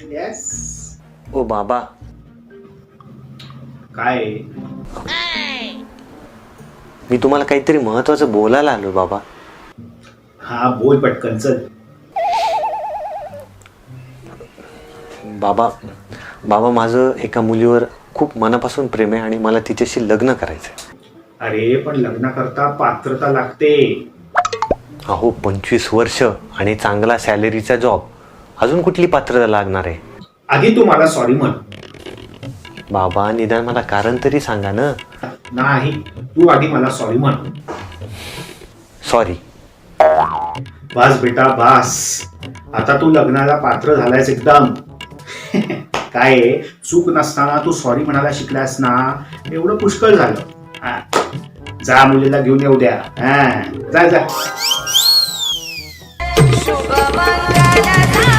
Yes. ओ बाबा, काय? मी तुम्हाला काहीतरी महत्वाचं बोलायला आलो बाबा. हा बोल पटकन चल. बाबा बाबा माझं एका मुलीवर खूप मनापासून प्रेम आहे आणि मला तिच्याशी लग्न करायचंय. अरे पण लग्न करता पात्रता लागते. अहो 25 वर्ष आणि चांगला सॅलरीचा जॉब, अजून कुठली पात्रता लागणार आहे? आधी तू मला सॉरी म्हण. बाबा निदान मला कारण तरी सांगा ना. नाही, तू आधी मला सॉरी म्हण. सॉरी. बस बेटा बस. आता तू लग्नाला पात्र झालायस एकदम. काय आहे, चूक नसताना तू सॉरी म्हणायला शिकलास ना, एवढं पुष्कळ झालं. हा. जा मुलीला घेऊन येऊ द्या. हा, जा जा. शुभ मंगल